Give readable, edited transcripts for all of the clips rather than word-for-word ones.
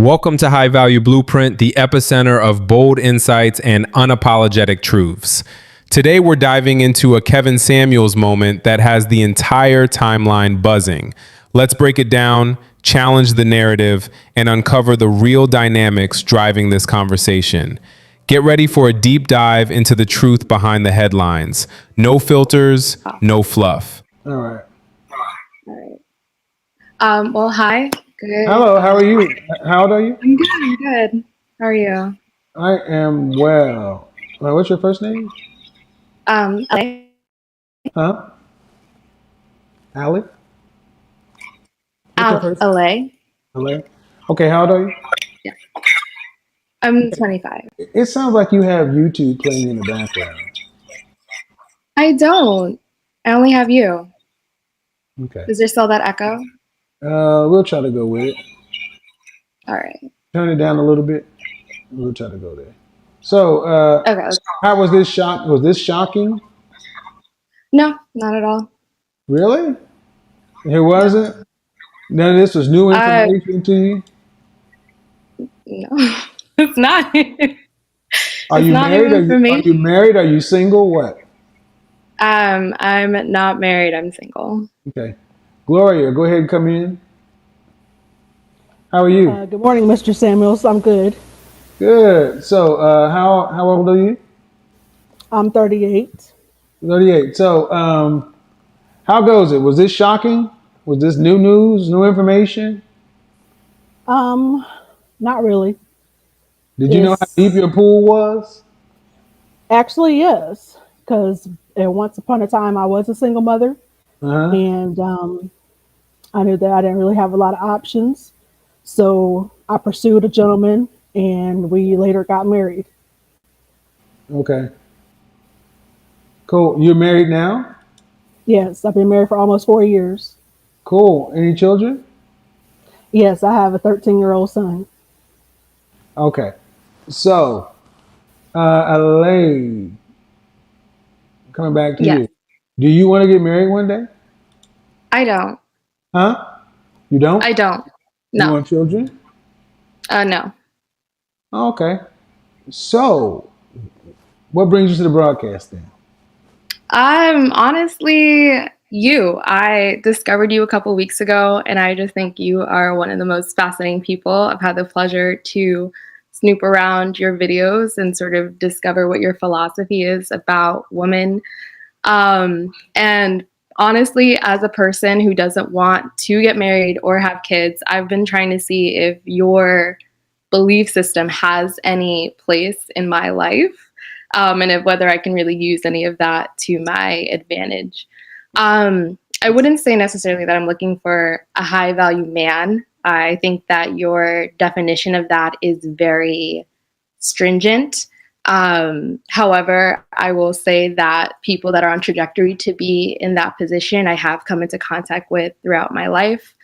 Welcome to High Value Blueprint, the epicenter of bold insights and unapologetic truths. Today, we're diving into a Kevin Samuels moment that has the entire timeline buzzing. Let's break it down, challenge the narrative, and uncover the real dynamics driving this conversation. Get ready for a deep dive into the truth behind the headlines. No filters, no fluff. All right. Well, hi. Good. Hello, how are you? How old are you? I'm good. I'm good. How are you? I am well. What's your first name? LA. Huh? Allie? What's your first? LA. Hello? Okay, how old are you? Yeah. I'm 25. It sounds like you have YouTube playing in the background. I don't. I only have you. Okay. Is there still that echo? We'll try to go with it. All right. Turn it down a little bit. We'll try to go there. So, Okay. how was this shock? Was this shocking? No, not at all. Really? It wasn't? None of this was new information to you? No, it's not. Are you married? Are you married? Are you single? What? I'm not married. I'm single. Okay. Gloria, go ahead and come in. How are you? Good morning, Mr. Samuels. I'm good. Good. So, how old are you? I'm 38. 38. So, how goes it? Was this shocking? Was this new news, new information? Not really. Did you know how deep your pool was? Actually, yes, because once upon a time I was a single mother, and I knew that I didn't really have a lot of options. So I pursued a gentleman, and we later got married. Okay. Cool. You're married now? Yes, I've been married for almost 4 years. Cool. Any children? Yes, I have a 13-year-old son. Okay. So, Elaine, coming back to you. Do you want to get married one day? I don't. Huh? You don't? I don't. No. You want children? No. Okay. So, what brings you to the broadcast then? Honestly, you. I discovered you a couple weeks ago, and I just think you are one of the most fascinating people. I've had the pleasure to snoop around your videos and sort of discover what your philosophy is about women. And honestly, as a person who doesn't want to get married or have kids, I've been trying to see if your belief system has any place in my life, and if whether I can really use any of that to my advantage. I wouldn't say necessarily that I'm looking for a high value man. I think that your definition of that is very stringent. However, I will say that people that are on trajectory to be in that position, I have come into contact with throughout my life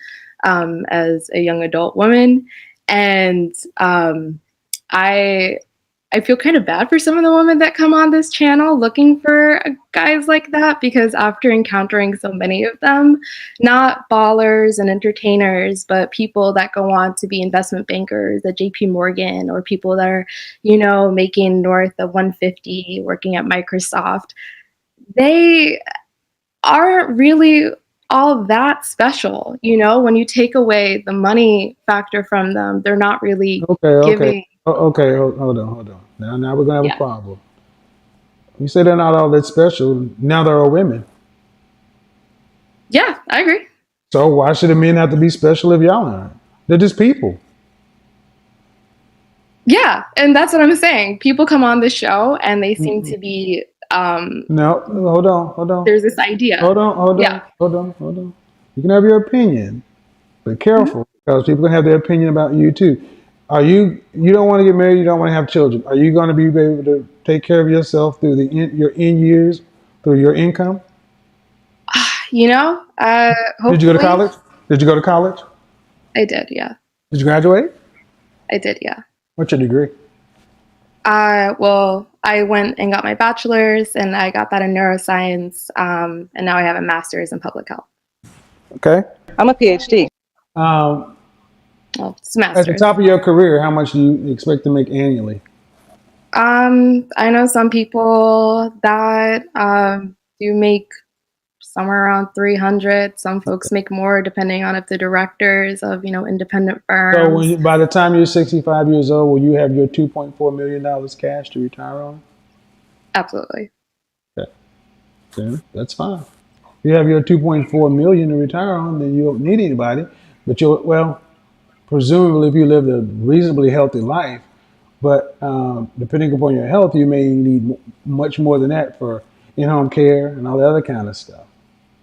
as a young adult woman. And I feel kind of bad for some of the women that come on this channel looking for guys like that, because after encountering so many of them, not ballers and entertainers, but people that go on to be investment bankers at JP Morgan, or people that are, making north of 150 working at Microsoft, they aren't really all that special. When you take away the money factor from them, they're not really giving. Okay, hold on. Now we're gonna have a problem. You say they're not all that special. Now there are women. Yeah, I agree. So why should the men have to be special if y'all aren't? They're just people. Yeah, and that's what I'm saying. People come on the show and they seem to be. No, hold on. There's this idea. Hold on. You can have your opinion, but careful, because people can have their opinion about you too. You don't want to get married, you don't want to have children. Are you going to be able to take care of yourself through your end years, through your income? Hopefully. Did you go to college? I did, yeah. Did you graduate? I did, yeah. What's your degree? Well, I went and got my bachelor's, and I got that in neuroscience, and now I have a master's in public health. Okay. I'm a PhD. Well, it's At the masters. top of your career, how much do you expect to make annually? I know some people that do make somewhere around 300. Some folks make more depending on if the directors of, independent So firms. by the time you're 65 years old, will you have your $2.4 million cash to retire on? Absolutely. Okay. Then that's fine. If you have your 2.4 million to retire on, then you don't need anybody. But well, presumably if you live a reasonably healthy life, but depending upon your health, you may need much more than that for in-home care and all the other kind of stuff.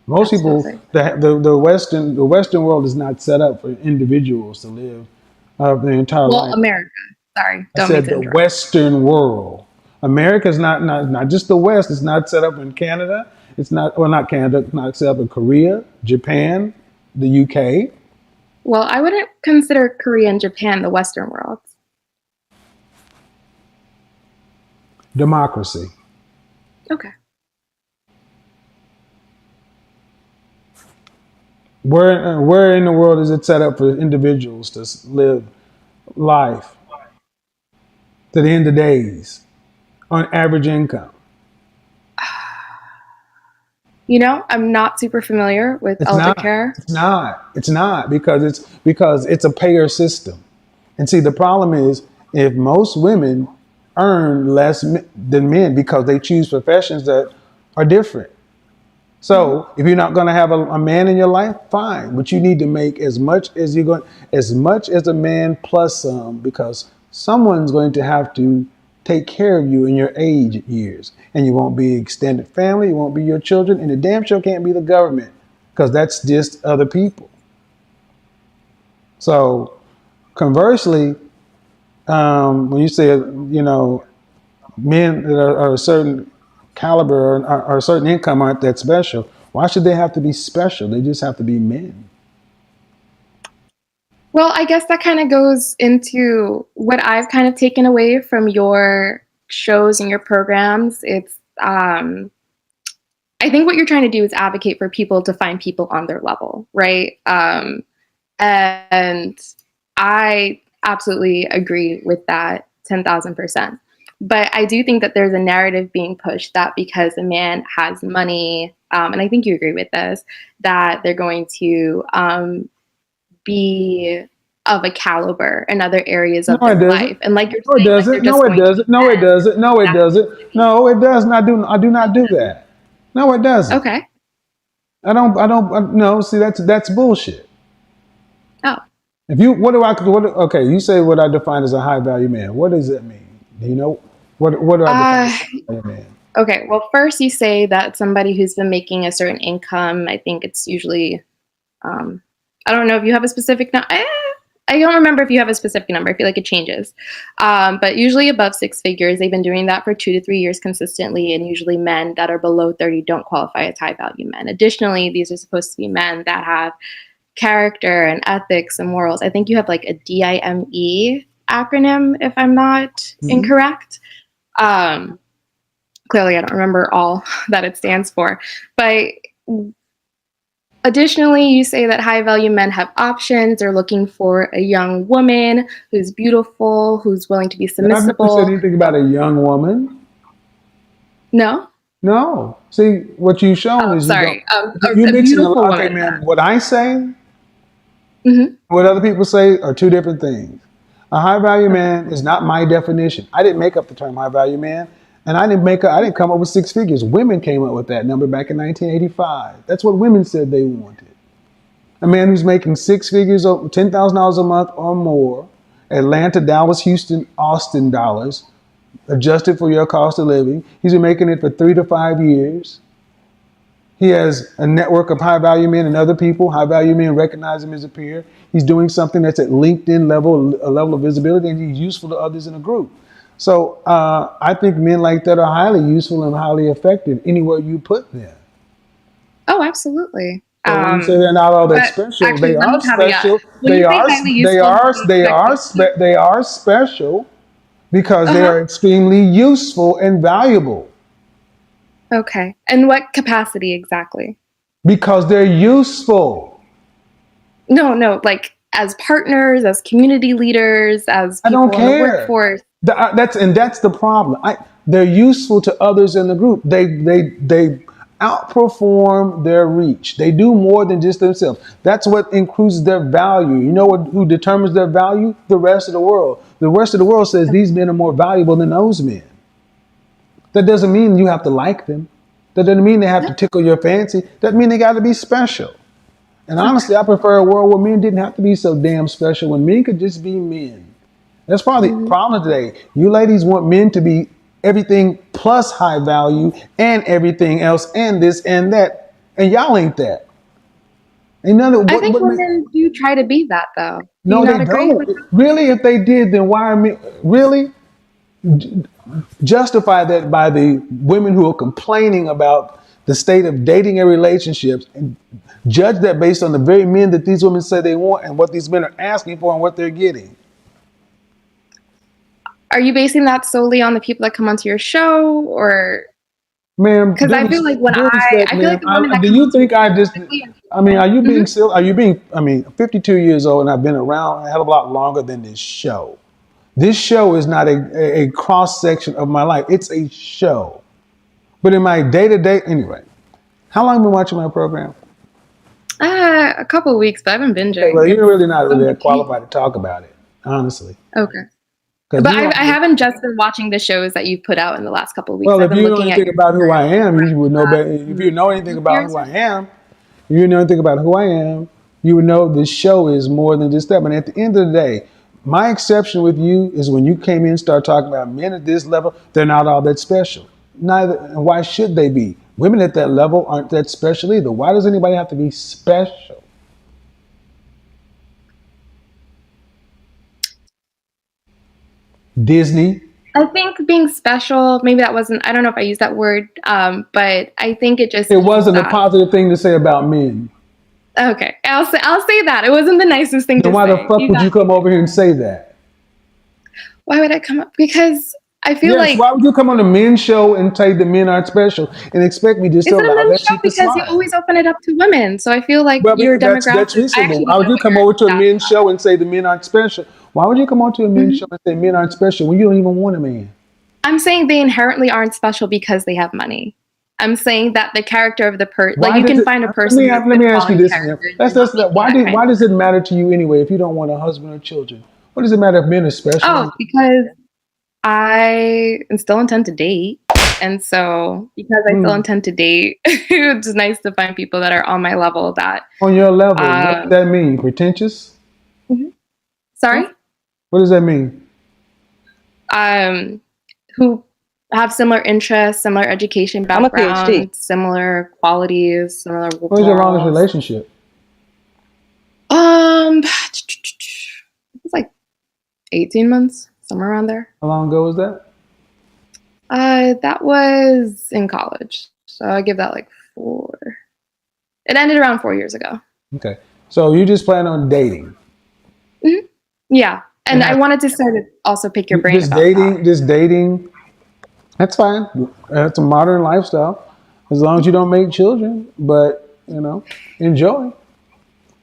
Most people, Absolutely. the Western world is not set up for individuals to live their entire Well, life. America. Sorry, I don't mean said to the interrupt. Western world. America's not just the West. It's not set up in Canada. It's not Canada. It's not set up in Korea, Japan, the UK. Well, I wouldn't consider Korea and Japan the Western world. Democracy. Okay. Where in the world is it set up for individuals to live life to the end of days on average income? I'm not super familiar with It's elder not. care. It's not. It's not because it's a payer system. And see, the problem is if most women earn less than men because they choose professions that are different. Mhm. So if you're not going to have a man in your life, fine, but you need to make as much as a man plus some, because someone's going to have to take care of you in your age years, and you won't be extended family, you won't be your children, and the damn sure can't be the government, because that's just other people. So conversely, when you say men that are a certain caliber or a certain income aren't that special. Why should they have to be special? They just have to be men. Well, I guess that kind of goes into what I've kind of taken away from your shows and your programs. It's, I think what you're trying to do is advocate for people to find people on their level, right? And I absolutely agree with that 10,000%. But I do think that there's a narrative being pushed that because a man has money, and I think you agree with this, that they're going to be of a caliber in other areas No, of their it doesn't. life. And like you're No, it saying, like they're doesn't. just No, it going to be doesn't. No, it men. doesn't. No, it That's what doesn't. you think. No, it doesn't. I do not do that. No, it doesn't. Okay. No, see, that's bullshit. Oh. If you, okay, you say what I define as a high value man. What does that mean? Do you know? What do I define Uh, as a high value man? okay. Well, first you say that somebody who's been making a certain income, I think it's usually, I don't know if you have a specific number. I don't remember if you have a specific number. I feel like it changes. But usually above six figures, they've been doing that for 2 to 3 years consistently. And usually men that are below 30 don't qualify as high value men. Additionally, these are supposed to be men that have character and ethics and morals. I think you have like a DIME acronym, if I'm not Mhm. incorrect. Um, Clearly, I don't remember all that it stands for. But additionally, you say that high value men have options. They're looking for a young woman who's beautiful, who's willing to be I've never said submissible. anything about a young woman. No? No. See, what you've shown Oh, is you don't. sorry. You A mixing beautiful okay, woman, man. then. What I say, Mhm. what other people say are two different things. A high value man is not my definition. I didn't make up the term high value man, and I didn't come up with six figures. Women came up with that number back in 1985. That's what women said they wanted. A man who's making six figures, $10,000 a month or more, Atlanta, Dallas, Houston, Austin dollars, adjusted for your cost of living. He's been making it for 3 to 5 years. He has a network of high value men and other people. High value men recognize him as a peer. He's doing something that's at LinkedIn level, a level of visibility, and he's useful to others in a group. So I think men like that are highly useful and highly effective anywhere you put them. Oh, absolutely. So when you say they're not all that But special, actually, they let me are caveat. special. When you say highly useful and highly effective, They are special because they uh-huh. are extremely useful and valuable. Okay. And what capacity exactly? Because they're useful. No, like as partners, as community leaders, as I people don't in the care. workforce. That's the problem. They're useful to others in the group. They outperform their reach. They do more than just themselves. That's what increases their value. You know who determines their value? The rest of the world. The rest of the world says these men are more valuable than those men. That doesn't mean you have to like them. That doesn't mean they have to tickle your fancy. That means they got to be special. And honestly, I prefer a world where men didn't have to be so damn special, when men could just be men. That's probably the problem today. You ladies want men to be everything plus high value and everything else and this and that. And y'all ain't that. Ain't none of I think women do try to be that, though. Do you no, not they agree with don't. that? Really, if they did, then why are men really justify that by the women who are complaining about the state of dating and relationships, and judge that based on the very men that these women say they want and what these men are asking for and what they're getting. Are you basing that solely on the people that come onto your show, or Ma'am, because I feel like when I feel like the women that do come you onto your think I show just, typically I mean, are you being silly? Are you being, I mean, 52 years old and I've been around a hell of a lot longer than this show. This show is not a cross section of my life. It's a show. But in my day to day, anyway, how long have you been watching my program? a couple of weeks, but I've been binging. Well, you're really not really qualified to talk about it, honestly. Okay. 'Cause But you don't- I haven't just been watching the shows that you've put out in the last couple of weeks. Well, I've if been you know looking at anything about who I am, you would know better. If you know anything about who I am, you know anything about who I am, you would know this show is more than just that. But at the end of the day, my exception with you is when you came in and started talking about men at this level, they're not all that special. Neither, and why should they be? Women at that level aren't that special either. Why does anybody have to be special? Disney. I think being special, maybe that wasn't, I don't know if I used that word, but I think it just. It wasn't a positive thing to say about men. Okay, I'll say that. It wasn't the nicest thing to say. Then why the fuck would you come over here and say that? Why would I come up? Because I feel like. Why would you come on a men's show and say the men aren't special and expect me to It's still a allow men's that show shit to because slide? you always open it up to women. So I feel like your demographic. That's reasonable. Why would you come over to a men's show and say the men aren't special? Why would you come on to a men's show and say men aren't special when you don't even want a man? I'm saying they inherently aren't special because they have money. I'm saying that the character of the person, like you can find a person. Let me ask you this, man. Why does it matter to you anyway if you don't want a husband or children? What does it matter if men are special? Oh, because I still intend to date. And so because I still intend to date, it's nice to find people that are on my level that. On your level, what does that mean? Pretentious? Sorry? What does that mean? Who have similar interests, similar education background, similar qualities, similar. What was your longest relationship? It was like 18 months, somewhere around there. How long ago was that? That was in college, so I give that like 4. It ended around 4 years ago. Okay, so you just plan on dating? Mm-hmm. Yeah, and I wanted to sort of also pick your brain about that. Just dating. That's fine. That's a modern lifestyle, as long as you don't make children. But enjoy.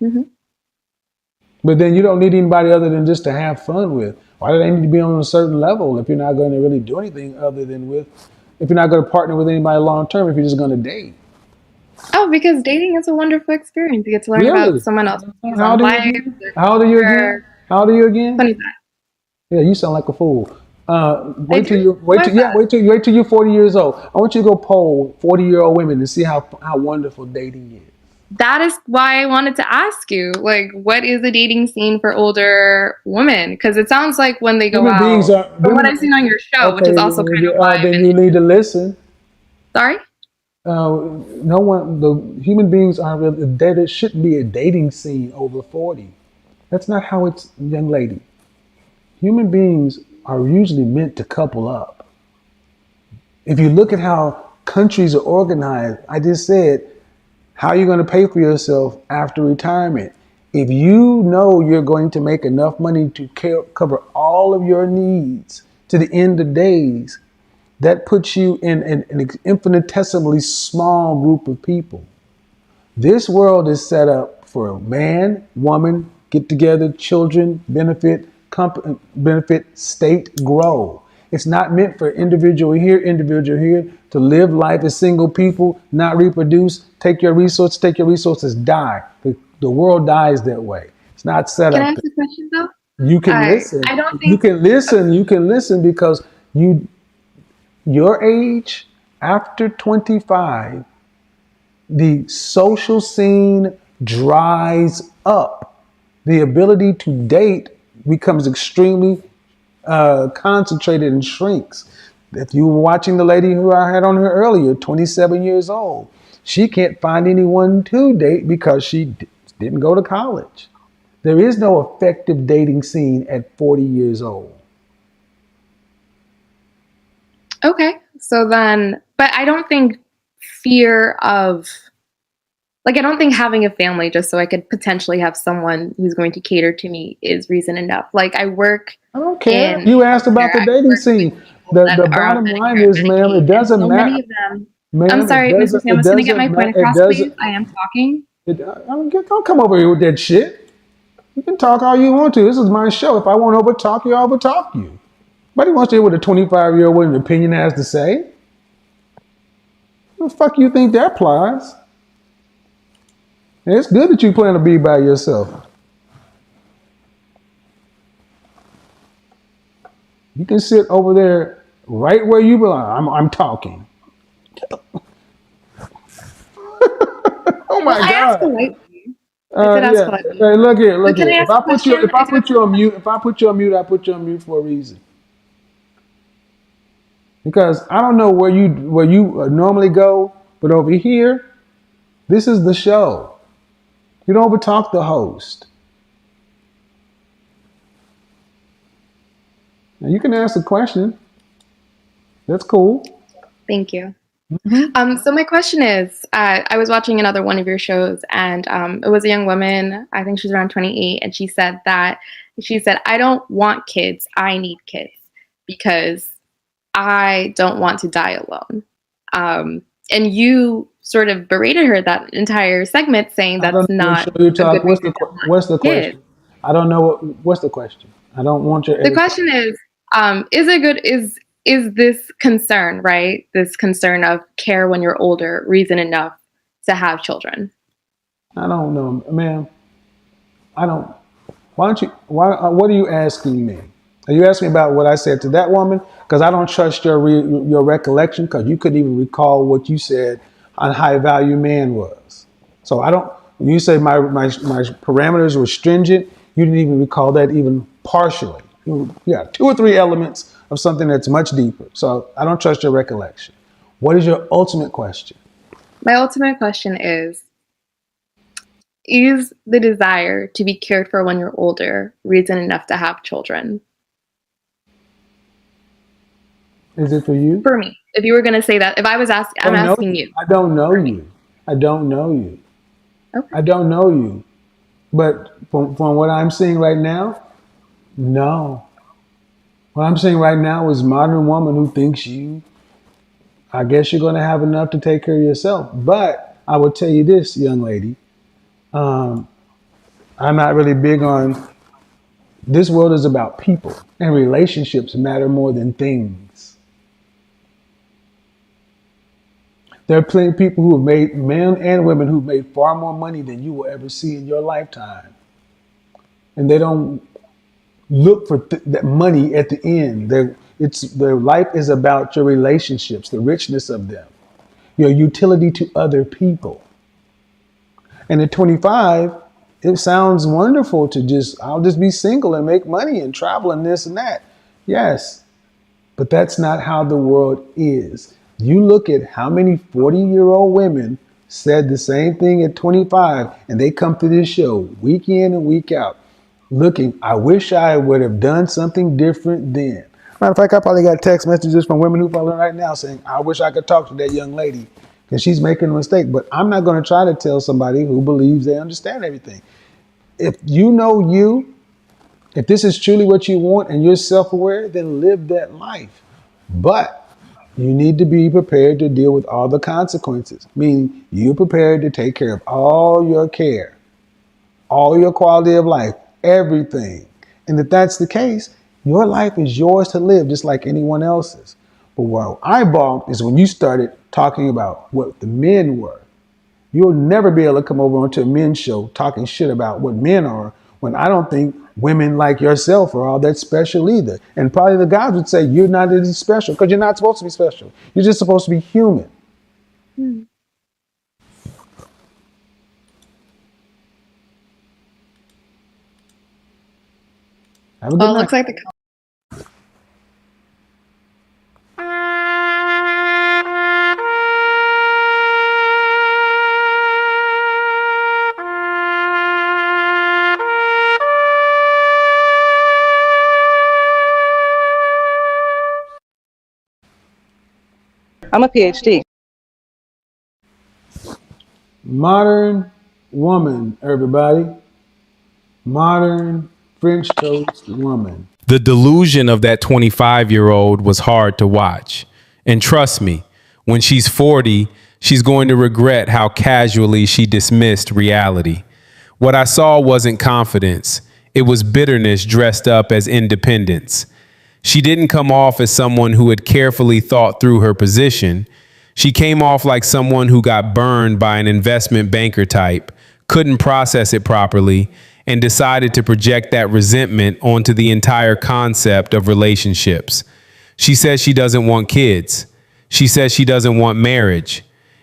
Mm-hmm. But then you don't need anybody other than just to have fun with. Why do they need to be on a certain level if you're not going to really do anything other than if you're not going to partner with anybody long term, if you're just going to date? Oh, because dating is a wonderful experience. You get to learn about someone else. How old are you again? How old are you again? 25. Yeah, you sound like a fool. Wait till you're 40 years old. I want you to go poll 40-year-old women and see how wonderful dating is. That is why I wanted to ask you, like, what is the dating scene for older women? Because it sounds like when they go out, from what I've seen on your show, which is also kind of why then you need to listen. Sorry? The human beings are really, there shouldn't be a dating scene over 40. That's not how it's, young lady. Human beings are usually meant to couple up. If you look at how countries are organized, I just said, how are you going to pay for yourself after retirement? If you know you're going to make enough money to cover all of your needs to the end of days, that puts you in an infinitesimally small group of people. This world is set up for man, woman, get together, children, benefit, benefit, state, grow. It's not meant for individual here to live life as single people, not reproduce, take your resources, die. The world dies that way. It's not set Can up. I ask a question though? You can listen. I don't You think. can listen. You can listen because your age after 25, the social scene dries up. The ability to date becomes extremely concentrated and shrinks. If you were watching the lady who I had on here earlier, 27 years old, she can't find anyone to date because she didn't go to college. There is no effective dating scene at 40 years old. Okay. So then, but I don't think fear of, like, I don't think having a family just so I could potentially have someone who's going to cater to me is reason enough. Like, I work I don't care. in You asked about the I dating work with scene. people The that the are on bottom line Medicare and is, ma'am, it Medicaid, and doesn't so matter. many of them. I'm Ma'am, sorry, Mr. Samus, can I get my point it across, please? doesn't. I am talking. Don't come over here with that shit. You can talk all you want to. This is my show. If I want to overtalk you, I'll overtalk you. Nobody wants to hear what a 25-year-old with an opinion has to say. What the fuck you think that applies? And it's good that you plan to be by yourself. You can sit over there right where you belong. I'm talking. Oh my I asked God. politely. I did ask Yeah. politely. Hey, look here, But look can here. I If ask I a put you, question? if I put you on mute, I put you on mute for a reason. Because I don't know where you normally go, but over here, this is the show. You don't overtalk the host. Now you can ask a question. That's cool. Thank you. Mm-hmm. So my question is, I was watching another one of your shows, and it was a young woman. I think she's around 28, and she said, I don't want kids. I need kids because I don't want to die alone. And you sort of berated her that entire segment, saying I don't that's know what not show you a talk. good reason to want What's the kids. question? I don't know what's the question. I don't want your The education. question is it good? Is this concern, right? This concern of care when you're older reason enough to have children? I don't know, ma'am. I don't. Why don't you? Why? What are you asking me? Are you asking me about what I said to that woman? Because I don't trust your recollection. Because you couldn't even recall what you said on high value man was. So I don't. When you say my parameters were stringent, you didn't even recall that even partially. Yeah, two or three elements of something that's much deeper. So I don't trust your recollection. What is your ultimate question? My ultimate question is the desire to be cared for when you're older reason enough to have children? Is it for you? For me, if you were going to say that, if I was asking, I'm asking you. I don't know For me. you. I don't know you. Okay. I don't know you. But from what I'm seeing right now, no. What I'm seeing right now is modern woman who thinks I guess you're going to have enough to take care of yourself. But I will tell you this, young lady, I'm not really big on, this world is about people, and relationships matter more than things. There are plenty of people who have made, men and women who've made far more money than you will ever see in your lifetime. And they don't look for that money at the end. Their life is about your relationships, the richness of them, your utility to other people. And at 25, it sounds wonderful to I'll just be single and make money and travel and this and that. Yes, but that's not how the world is. You look at how many 40-year-old women said the same thing at 25, and they come to this show week in and week out looking, I wish I would have done something different then. Matter of fact, I probably got text messages from women who follow right now saying, I wish I could talk to that young lady because she's making a mistake. But I'm not going to try to tell somebody who believes they understand everything. If you know you, if this is truly what you want and you're self-aware, then live that life. But you need to be prepared to deal with all the consequences, meaning you're prepared to take care of all your care. all your quality of life, everything. And if that's the case, your life is yours to live just like anyone else's. But what I balked is when you started talking about what the men were. You'll never be able to come over onto a men's show talking shit about what men are, when I don't think women like yourself are all that special either. And probably the guys would say you're not as special because you're not supposed to be special. You're just supposed to be human. Have a good Well, it night. looks like the I'm a PhD. Modern woman, everybody. Modern French toast woman. The delusion of that 25-year-old was hard to watch. And trust me, when she's 40, she's going to regret how casually she dismissed reality. What I saw wasn't confidence. It was bitterness dressed up as independence. She didn't come off as someone who had carefully thought through her position. She came off like someone who got burned by an investment banker type, couldn't process it properly, and decided to project that resentment onto the entire concept of relationships. She says she doesn't want kids. She says she doesn't want marriage.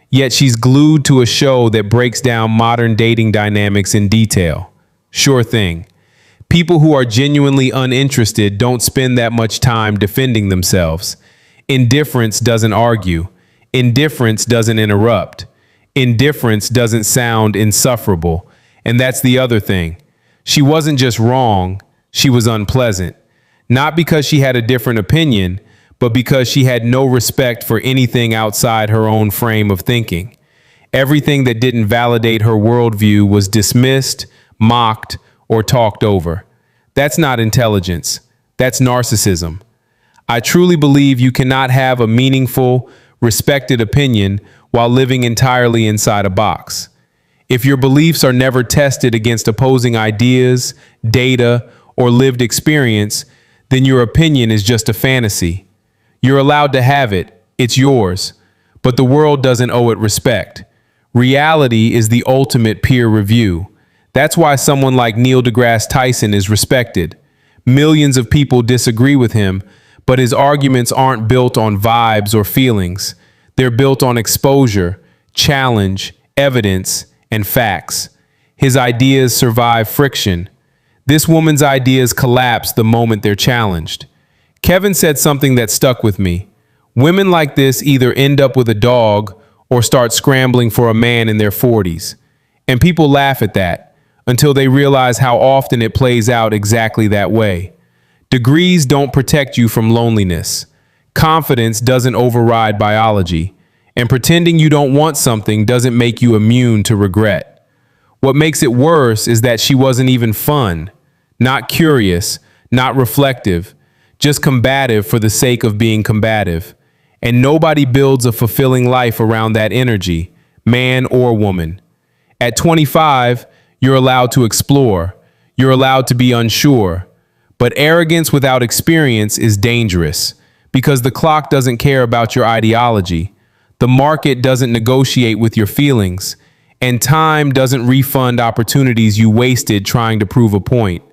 Yet she's glued to a show that breaks down modern dating dynamics in detail. Sure thing. People who are genuinely uninterested don't spend that much time defending themselves. Indifference doesn't argue. Indifference doesn't interrupt. Indifference doesn't sound insufferable. And that's the other thing. She wasn't just wrong, she was unpleasant. Not because she had a different opinion, but because she had no respect for anything outside her own frame of thinking. Everything that didn't validate her worldview was dismissed, mocked, or talked over. That's not intelligence. That's narcissism. I truly believe you cannot have a meaningful, respected opinion while living entirely inside a box. If your beliefs are never tested against opposing ideas, data, or lived experience, then your opinion is just a fantasy. You're allowed to have it. It's yours. But the world doesn't owe it respect. Reality is the ultimate peer review. That's why someone like Neil deGrasse Tyson is respected. Millions of people disagree with him, but his arguments aren't built on vibes or feelings. They're built on exposure, challenge, evidence, and facts. His ideas survive friction. This woman's ideas collapse the moment they're challenged. Kevin said something that stuck with me. Women like this either end up with a dog or start scrambling for a man in their 40s. And people laugh at that until they realize how often it plays out exactly that way. Degrees don't protect you from loneliness. Confidence doesn't override biology. And pretending you don't want something doesn't make you immune to regret. What makes it worse is that she wasn't even fun, not curious, not reflective, just combative for the sake of being combative. And nobody builds a fulfilling life around that energy, man or woman. At 25, you're allowed to explore. You're allowed to be unsure. But arrogance without experience is dangerous because the clock doesn't care about your ideology. The market doesn't negotiate with your feelings, and time doesn't refund opportunities you wasted trying to prove a point.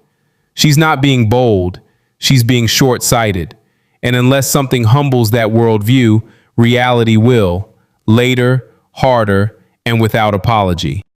She's not being bold, she's being short-sighted. And unless something humbles that worldview, reality will, later, harder, and without apology.